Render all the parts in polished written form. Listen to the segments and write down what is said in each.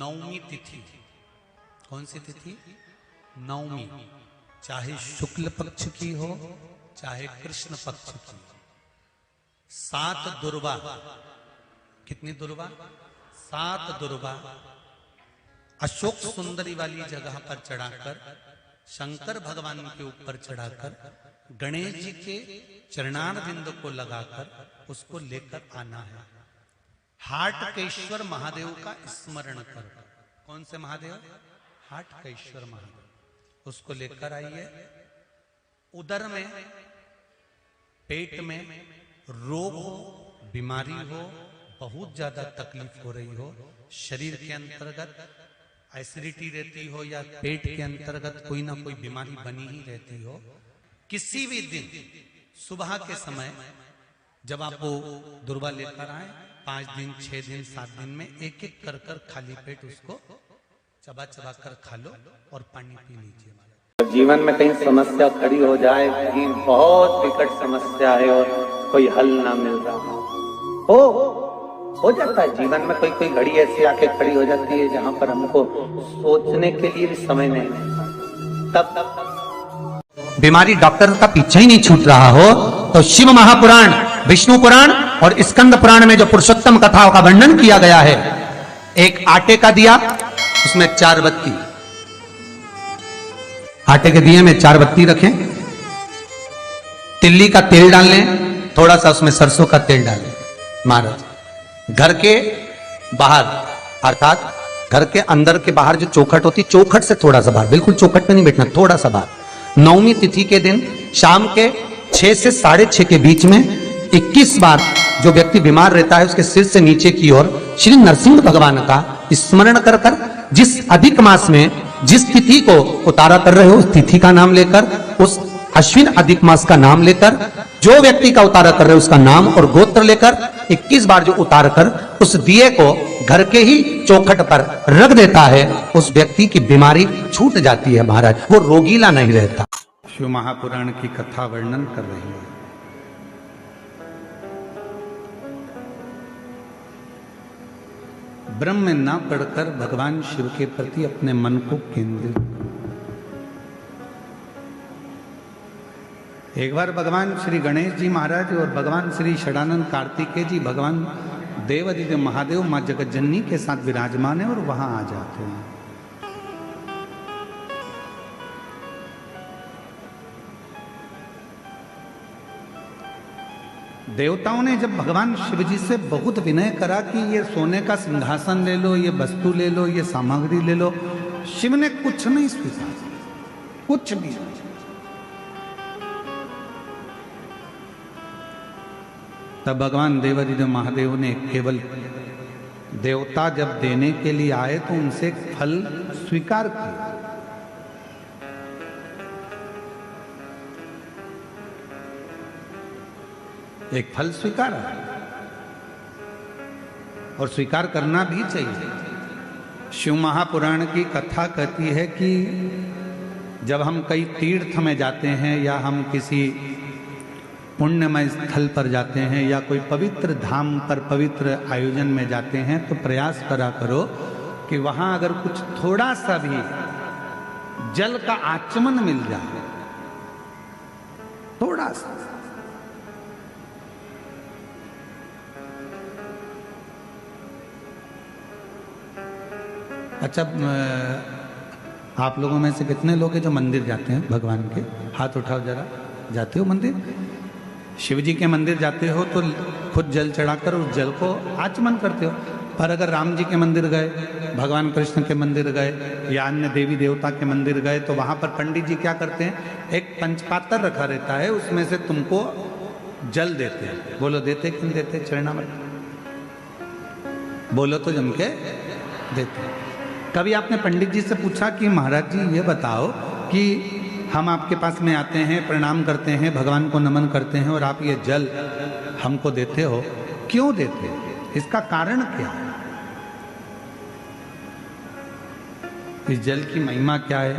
नवमी तिथि, कौन सी तिथि? नवमी, चाहे शुक्ल पक्ष की हो चाहे कृष्ण पक्ष की। 7 दुर्वा, कितनी दुर्वा? 7 दुर्वा अशोक सुंदरी वाली जगह पर चढ़ाकर, शंकर भगवान के ऊपर चढ़ाकर, गणेश जी के चरणारविंद को लगाकर उसको लेकर आना है। हाटकेश्वर महादेव का स्मरण कर। कौन से महादेव? हाटकेश्वर महादेव। उसको लेकर आइए। उदर में, पेट में रोग हो, बीमारी हो, बहुत ज्यादा तकलीफ हो रही हो, शरीर के अंतर्गत एसिडिटी रहती हो या पेट के अंतर्गत कोई ना कोई बीमारी बनी ही रहती हो, किसी भी दिन सुबह के समय जब आप वो दुर्वा लेकर आए, 5 दिन, 6 दिन, 7 दिन में एक एक कर कर खाली पेट उसको चबा चबा कर खा लो और पानी पी लीजिए। जीवन में कहीं समस्या खड़ी हो जाए, कहीं बहुत विकट समस्या है और कोई हल ना मिल रहा हो जाता है। जीवन में कोई कोई घड़ी ऐसी आके खड़ी हो जाती है जहां पर हमको सोचने के लिए भी समय नहीं मिलता। तब बीमारी डॉक्टर का पीछे ही नहीं छूट रहा हो तो शिव महापुराण, विष्णु पुराण और स्कंद पुराण में जो पुरुषोत्तम कथाओं का वर्णन किया गया है, एक आटे का दिया, उसमें 4 बत्ती, आटे के दिए में 4 बत्ती रखें, तिल्ली का तेल डाल लें, थोड़ा सा उसमें सरसों का तेल डालें। महाराज, घर के बाहर अर्थात घर के अंदर के बाहर जो चौखट होती, चौखट से थोड़ा सा बाहर, बिल्कुल चौखट पे नहीं बैठना, थोड़ा सा बाहर, नवमी तिथि के दिन शाम के 6 से 6:30 के बीच में 21 बार जो व्यक्ति बीमार रहता है उसके सिर से नीचे की ओर श्री नरसिंह भगवान का स्मरण कर कर, जिस अधिक मास में जिस तिथि को उतारा कर रहे हो उस तिथि का नाम लेकर, उस अश्विन अधिक मास का नाम लेकर, जो व्यक्ति का उतारा कर रहे हो उसका नाम और गोत्र लेकर 21 बार जो उतार कर उस दिए को घर के ही चौखट पर रख देता है, उस व्यक्ति की बीमारी छूट जाती है महाराज, वो रोगीला नहीं रहता। शिव महापुराण की कथा वर्णन कर रही है। ब्रह्म में ना पढ़कर भगवान शिव के प्रति अपने मन को केंद्रित। एक बार भगवान श्री गणेश जी महाराज और भगवान श्री षडानंद कार्तिकेय जी, भगवान देवादिदेव महादेव मां जगतजननी के साथ विराजमान है और वहां आ जाते हैं। देवताओं ने जब भगवान शिव जी से बहुत विनय करा कि ये सोने का सिंहासन ले लो, ये वस्तु ले लो, ये सामग्री ले लो, शिव ने कुछ नहीं स्वीकार, कुछ भी। तब भगवान देवादिदेव महादेव ने केवल देवता जब देने के लिए आए तो उनसे फल स्वीकार किया। एक फल स्वीकार और स्वीकार करना भी चाहिए। शिव महापुराण की कथा कहती है कि जब हम कई तीर्थ में जाते हैं या हम किसी पुण्यमय स्थल पर जाते हैं या कोई पवित्र धाम पर पवित्र आयोजन में जाते हैं तो प्रयास करा करो कि वहां अगर कुछ थोड़ा सा भी जल का आचमन मिल जाए, थोड़ा सा। अच्छा, आप लोगों में से कितने लोग हैं जो मंदिर जाते हैं भगवान के? हाथ उठाओ जरा। जाते हो मंदिर? शिव जी के मंदिर जाते हो तो खुद जल चढ़ाकर उस जल को आचमन करते हो। पर अगर राम जी के मंदिर गए, भगवान कृष्ण के मंदिर गए या अन्य देवी देवता के मंदिर गए तो वहां पर पंडित जी क्या करते हैं, एक पंचपात्र रखा रहता है, उसमें से तुमको जल देते हैं। बोलो देते कि नहीं देते? चरणामृत बोलो तो जम के देते। कभी आपने पंडित जी से पूछा कि महाराज जी ये बताओ कि हम आपके पास में आते हैं, प्रणाम करते हैं, भगवान को नमन करते हैं और आप ये जल हमको देते हो, क्यों देते हो? इसका कारण क्या है? इस जल की महिमा क्या है?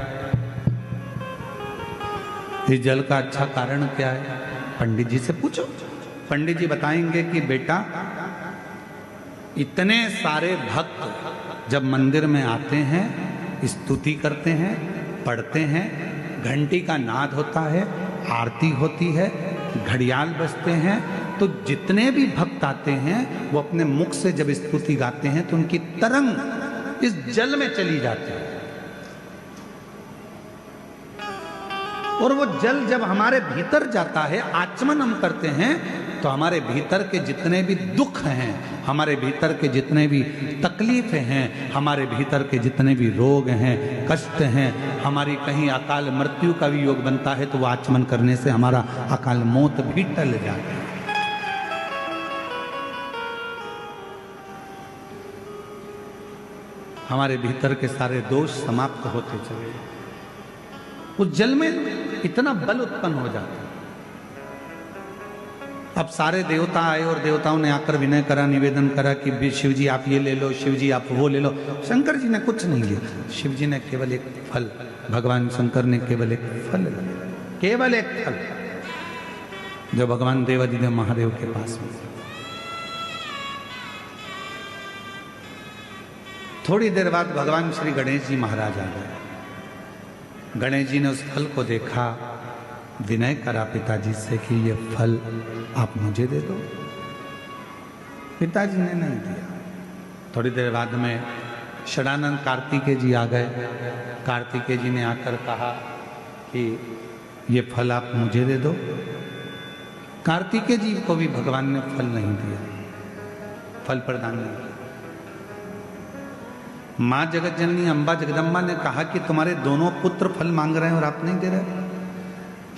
इस जल का अच्छा कारण क्या है? पंडित जी से पूछो। पंडित जी बताएंगे कि बेटा, इतने सारे भक्त जब मंदिर में आते हैं, स्तुति करते हैं, पढ़ते हैं, घंटी का नाद होता है, आरती होती है, घड़ियाल बजते हैं, तो जितने भी भक्त आते हैं वो अपने मुख से जब स्तुति गाते हैं तो उनकी तरंग इस जल में चली जाती है। और वो जल जब हमारे भीतर जाता है, आचमन हम करते हैं, तो हमारे भीतर के जितने भी दुख हैं, हमारे भीतर के जितने भी तकलीफें हैं, हमारे भीतर के जितने भी रोग हैं, कष्ट हैं, हमारी कहीं अकाल मृत्यु का भी योग बनता है तो वो आचमन करने से हमारा अकाल मौत भी टल जाता है। हमारे भीतर के सारे दोष समाप्त होते चले। उस जल में इतना बल उत्पन्न हो जाता है। अब सारे देवता आए और देवताओं ने आकर विनय करा, निवेदन करा कि शिव जी आप ये ले लो, शिव जी आप वो ले लो। शंकर जी ने कुछ नहीं लिया, शिव जी ने केवल एक फल, भगवान शंकर ने केवल एक फल लिया, केवल एक फल, जो भगवान देवाधिदेव महादेव के पास में। थोड़ी देर बाद भगवान श्री गणेश जी महाराज आ गए। गणेश जी ने उस फल को देखा, विनय करा पिताजी से कि ये फल आप मुझे दे दो। पिताजी ने नहीं दिया। थोड़ी देर बाद में षडानंद कार्तिकेय जी आ गए। कार्तिकेय जी ने आकर कहा कि ये फल आप मुझे दे दो। कार्तिकेय जी को भी भगवान ने फल नहीं दिया, फल प्रदान नहीं किया। माँ जगत जननी अम्बा जगदम्बा ने कहा कि तुम्हारे दोनों पुत्र फल मांग रहे हैं और आप नहीं दे रहे।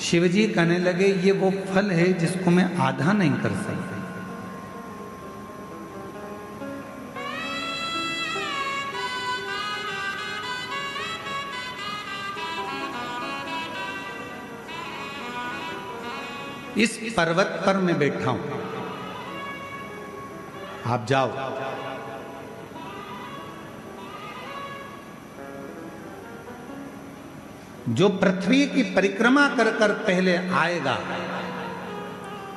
शिवजी कहने लगे ये वो फल है जिसको मैं आधा नहीं कर सकता। इस पर्वत पर मैं बैठा हूं, आप जाओ। जो पृथ्वी की परिक्रमा कर कर पहले आएगा,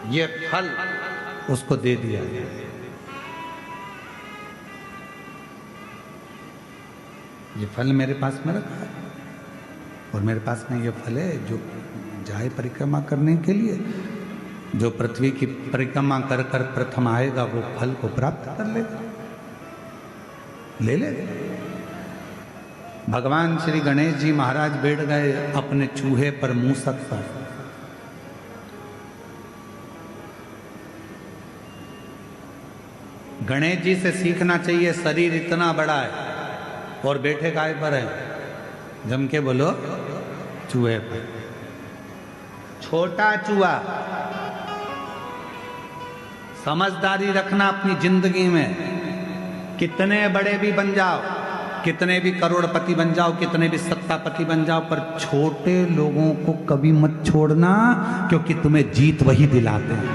ये फल उसको दे दिया। ये फल मेरे पास में रखा है और मेरे पास में ये फल है जो जाए परिक्रमा करने के लिए। जो पृथ्वी की परिक्रमा कर कर प्रथम आएगा वो फल को प्राप्त कर लेगा, ले लेगा। भगवान श्री गणेश जी महाराज बैठ गए अपने चूहे पर, मूसक पर। गणेश जी से सीखना चाहिए, शरीर इतना बड़ा है और बैठे काय पर है? जम के बोलो, चूहे पर। छोटा चूहा। समझदारी रखना अपनी जिंदगी में। कितने बड़े भी बन जाओ, कितने भी करोड़पति बन जाओ, कितने भी सत्तापति बन जाओ, पर छोटे लोगों को कभी मत छोड़ना, क्योंकि तुम्हें जीत वही दिलाते हैं,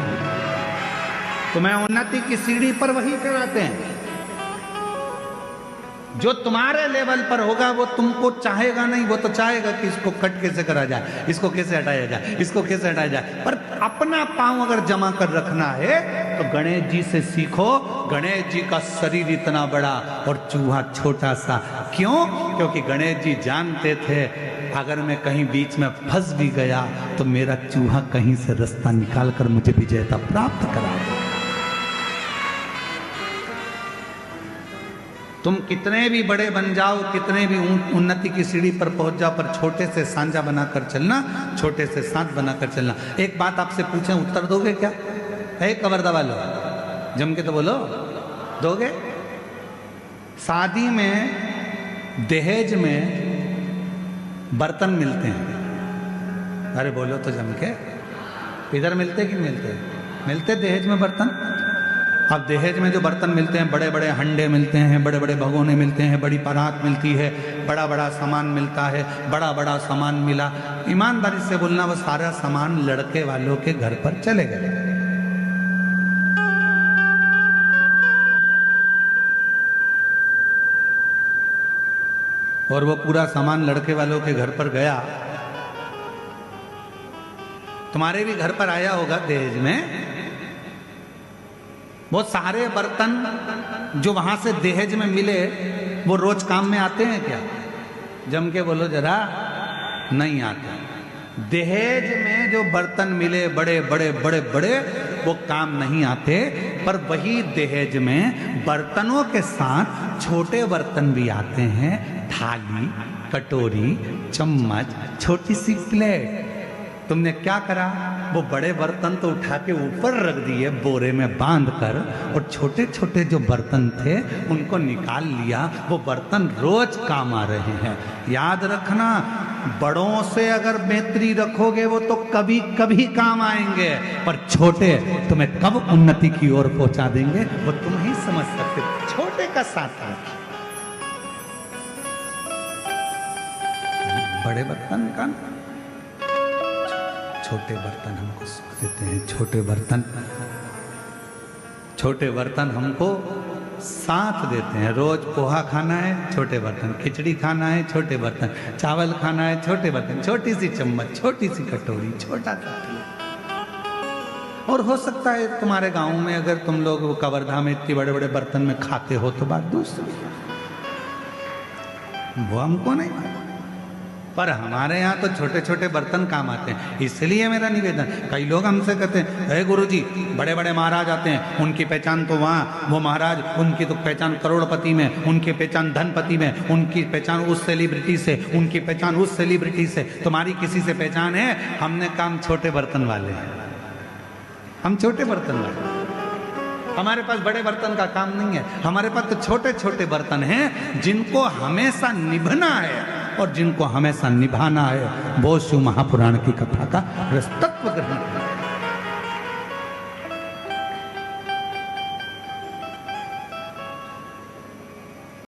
तुम्हें उन्नति की सीढ़ी पर वही कराते हैं। जो तुम्हारे लेवल पर होगा वो तुमको चाहेगा नहीं, वो तो चाहेगा कि इसको कट कैसे करा जाए, इसको कैसे हटाया जाए, इसको कैसे हटाया जाए। पर अपना पांव अगर जमा कर रखना है तो गणेश जी से सीखो। गणेश जी का शरीर इतना बड़ा और चूहा छोटा सा। क्यों? क्योंकि गणेश जी जानते थे अगर मैं कहीं बीच में फंस भी गया तो मेरा चूहा कहीं से रास्ता निकाल कर मुझे विजयता प्राप्त करा देगा। तुम कितने भी बड़े बन जाओ, कितने भी उन्नति की सीढ़ी पर पहुंच जाओ, पर छोटे से सांझा बनाकर चलना, छोटे से साथ बनाकर चलना। एक बात आपसे पूछें, उत्तर दोगे क्या? है कवर्दा वालों, जम के तो बोलो, दोगे? शादी में दहेज में बर्तन मिलते हैं, अरे बोलो तो जम के। इधर मिलते कि मिलते? मिलते दहेज में बर्तन। अब दहेज में जो बर्तन मिलते हैं, बड़े बड़े हंडे मिलते हैं, बड़े बड़े भगोने मिलते हैं, बड़ी परात मिलती है, बड़ा बड़ा सामान मिलता है। बड़ा बड़ा सामान मिला, ईमानदारी से बोलना, वो सारा सामान लड़के वालों के घर पर चले गए। और वो पूरा सामान लड़के वालों के घर पर गया। तुम्हारे भी घर पर आया होगा दहेज में। वो सारे बर्तन जो वहां से दहेज में मिले वो रोज काम में आते हैं क्या? जम के बोलो जरा, नहीं आते। दहेज में जो बर्तन मिले बड़े बड़े बड़े बड़े, वो काम नहीं आते। पर वही दहेज में बर्तनों के साथ छोटे बर्तन भी आते हैं, थाली, कटोरी, चम्मच, छोटी सी प्लेट। तुमने क्या करा? वो बड़े बर्तन तो उठा के ऊपर रख दिए बोरे में बांध कर, और छोटे छोटे जो बर्तन थे उनको निकाल लिया। वो बर्तन रोज काम आ रहे हैं। याद रखना, बड़ों से अगर मैत्री रखोगे वो तो कभी कभी काम आएंगे, पर छोटे तुम्हें कब उन्नति की ओर पहुंचा देंगे वो तुम ही समझ सकते। छोटे का साथ रखिए, बड़े बर्तन का, छोटे बर्तन हमको सुख देते हैं। छोटे बर्तन हमको साथ देते हैं। रोज पोहा खाना है, छोटे बर्तन, खिचड़ी खाना है, छोटे बर्तन, चावल खाना है, छोटे बर्तन, छोटी सी चम्मच, छोटी सी कटोरी, छोटा सा प्लेट। और हो सकता है तुम्हारे गांव में अगर तुम लोग कवर्धा में इतने बड़े बड़े बर्तन में खाते हो तो बात दूसरी, वो हमको नहीं मालूम। पर हमारे यहाँ तो छोटे छोटे बर्तन काम आते हैं। इसलिए मेरा निवेदन, कई लोग हमसे कहते हैं, हे गुरुजी, बड़े बड़े महाराज आते हैं, उनकी पहचान तो वहाँ, वो महाराज, उनकी तो पहचान करोड़पति में, उनकी पहचान धनपति में, उनकी पहचान उस सेलिब्रिटी से, उनकी पहचान उस सेलिब्रिटी से। तुम्हारी किसी से पहचान है? हमने काम छोटे बर्तन वाले हैं, हम छोटे बर्तन वाले। हमारे पास बड़े बर्तन का काम नहीं है, हमारे पास तो छोटे छोटे बर्तन हैं जिनको हमेशा निभना है और जिनको हमेशा निभाना है। वो शिव महापुराण की कथा का तत्व ग्रहण